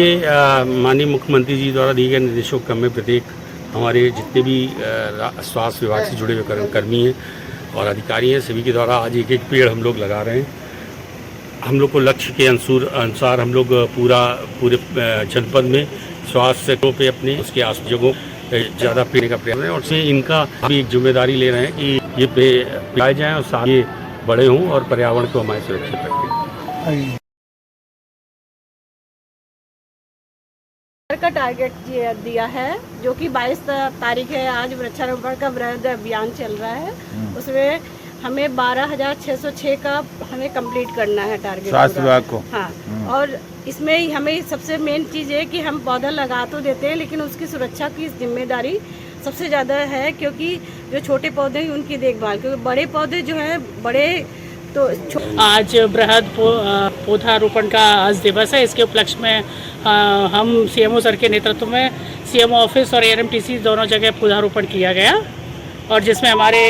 देखिए, माननीय मुख्यमंत्री जी द्वारा दिए गए निर्देशों के क्रम में प्रत्येक हमारे जितने भी स्वास्थ्य विभाग से जुड़े हुए कर्मी हैं और अधिकारी हैं, सभी के द्वारा आज एक एक पेड़ हम लोग लगा रहे हैं। हम लोग को लक्ष्य के अनुसार हम लोग पूरे जनपद में स्वास्थ्य पे अपने उसके आस जगहों ज़्यादा पेड़ का प्रयास है और से इनका भी एक जिम्मेदारी ले रहे हैं कि ये पेड़ लगाए जाएँ और साथ ये बड़े हों और पर्यावरण को हमारे सुरक्षित रखें। का टारगेट दिया है जो कि 22 तारीख है, आज वृक्षारोपण का वृहद अभियान चल रहा है। उसमें हमें 12,606 का हमें कंप्लीट करना है टारगेट स्वास्थ्य विभाग को। हाँ, और इसमें हमें सबसे मेन चीज़ है कि हम पौधा लगा तो देते हैं लेकिन उसकी सुरक्षा की जिम्मेदारी सबसे ज़्यादा है, क्योंकि जो छोटे पौधे हैं उनकी देखभाल, क्योंकि बड़े पौधे जो हैं बड़े तो आज वृहद पौधारोपण का आज दिवस है। इसके उपलक्ष्य में हम सीएमओ सर के नेतृत्व में सीएमओ ऑफिस और एआरएमटीसी दोनों जगह पौधारोपण किया गया और जिसमें हमारे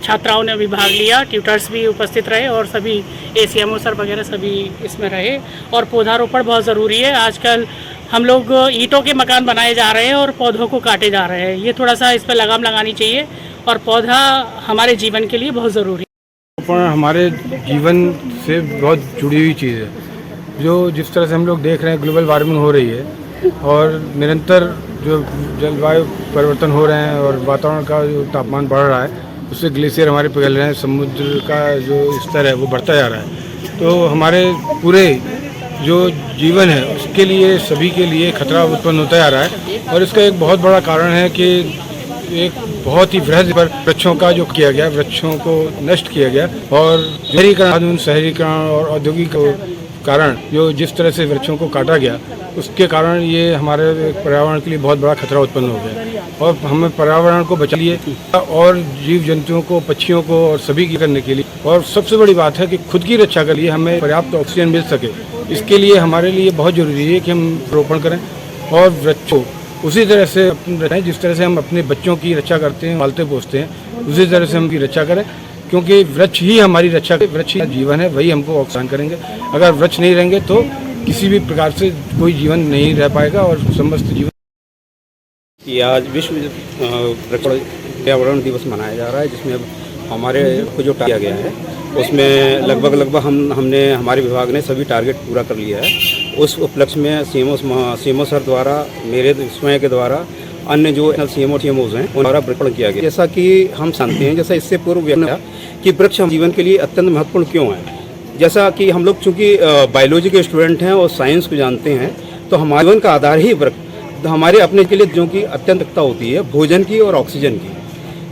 छात्राओं ने भी भाग लिया, ट्यूटर्स भी उपस्थित रहे और सभी सीएमओ सर वगैरह सभी इसमें रहे। और पौधारोपण बहुत ज़रूरी है। आजकल हम लोग ईंटों के मकान बनाए जा रहे हैं और पौधों को काटे जा रहे हैं। ये थोड़ा सा इस पर लगाम लगानी चाहिए और पौधा हमारे जीवन के लिए बहुत ज़रूरी है। हमारे जीवन से बहुत जुड़ी हुई चीज़ है। जो जिस तरह से हम लोग देख रहे हैं ग्लोबल वार्मिंग हो रही है और निरंतर जो जलवायु परिवर्तन हो रहे हैं और वातावरण का जो तापमान बढ़ रहा है उससे ग्लेशियर हमारे पिघल रहे हैं, समुद्र का जो स्तर है वो बढ़ता जा रहा है। तो हमारे पूरे जो जीवन है उसके लिए सभी के लिए खतरा उत्पन्न होता जा रहा है और इसका एक बहुत बड़ा कारण है कि एक बहुत ही वृहद पर वृक्षों का जो किया गया, वृक्षों को नष्ट किया गया और शहरीकरण और औद्योगिक कारण जो जिस तरह से वृक्षों को काटा गया उसके कारण ये हमारे पर्यावरण के लिए बहुत बड़ा खतरा उत्पन्न हो गया और हमें पर्यावरण को बचा लिए और जीव जंतुओं को, पक्षियों को और सभी की करने के लिए और सबसे बड़ी बात है कि खुद की रक्षा के लिए हमें पर्याप्त ऑक्सीजन मिल सके। इसके लिए हमारे लिए बहुत जरूरी है कि हम रोपण करें और वृक्षों उसी तरह से रखें जिस तरह से हम अपने बच्चों की रक्षा करते हैं, पालते पोसते हैं, उसी तरह से हम उनकी रक्षा करें, क्योंकि वृक्ष ही हमारी रक्षा, वृक्ष ही जीवन है, वही हमको ऑक्सीजन करेंगे। अगर वृक्ष नहीं रहेंगे तो किसी भी प्रकार से कोई जीवन नहीं रह पाएगा और समस्त जीवन। ये आज विश्व पर्यावरण दिवस मनाया जा रहा है, जिसमें हमारे को जो किया गया है उसमें लगभग हमने हमारे विभाग ने सभी टारगेट पूरा कर लिया है। उस उपलक्ष्य में सीएमओ सर द्वारा, मेरे स्वयं के द्वारा, अन्य जो सीएमओ हैं उन द्वारा वृक्षारोपण किया गया। जैसा कि हम जानते हैं, जैसा इससे पूर्व कि वृक्ष जीवन के लिए अत्यंत महत्वपूर्ण क्यों है। जैसा कि हम लोग चूँकि बायोलॉजी के स्टूडेंट हैं और साइंस को जानते हैं, तो हमारे जीवन का आधार ही वृक्ष हमारे अपने के लिए जो कि अत्यंतता होती है भोजन की और ऑक्सीजन की,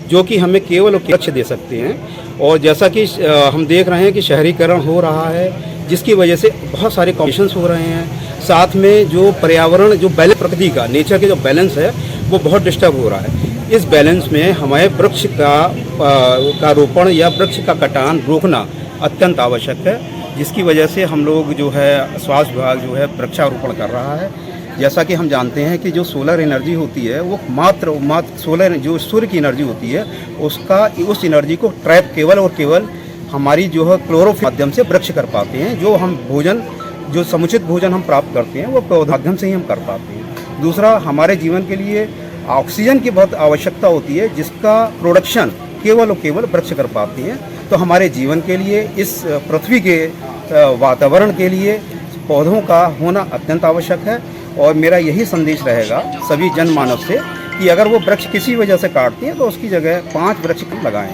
जो कि हमें केवल और वृक्ष दे सकते हैं। और जैसा कि हम देख रहे हैं कि शहरीकरण हो रहा है, जिसकी वजह से बहुत सारे कॉम्पिटिशन्स हो रहे हैं। साथ में जो पर्यावरण, जो बैलेंस, प्रकृति का, नेचर के जो बैलेंस है वो बहुत डिस्टर्ब हो रहा है। इस बैलेंस में हमें वृक्ष का रोपण या वृक्ष का कटान रोकना अत्यंत आवश्यक है, जिसकी वजह से हम लोग जो है स्वास्थ्य विभाग जो है वृक्षारोपण कर रहा है। जैसा कि हम जानते हैं कि जो सोलर एनर्जी होती है वो मात्र सोलर, जो सूर्य की एनर्जी होती है उस एनर्जी को ट्रैप केवल और केवल हमारी जो है क्लोरोफिल माध्यम से वृक्ष कर पाते हैं। जो हम भोजन, जो समुचित भोजन हम प्राप्त करते हैं वो पौधों माध्यम से ही हम कर पाते हैं। दूसरा, हमारे जीवन के लिए ऑक्सीजन की बहुत आवश्यकता होती है, जिसका प्रोडक्शन केवल और केवल वृक्ष कर पाती हैं। तो हमारे जीवन के लिए, इस पृथ्वी के वातावरण के लिए पौधों का होना अत्यंत आवश्यक है। और मेरा यही संदेश रहेगा सभी जनमानव से कि अगर वो वृक्ष किसी वजह से काटते हैं तो उसकी जगह 5 वृक्ष लगाएं।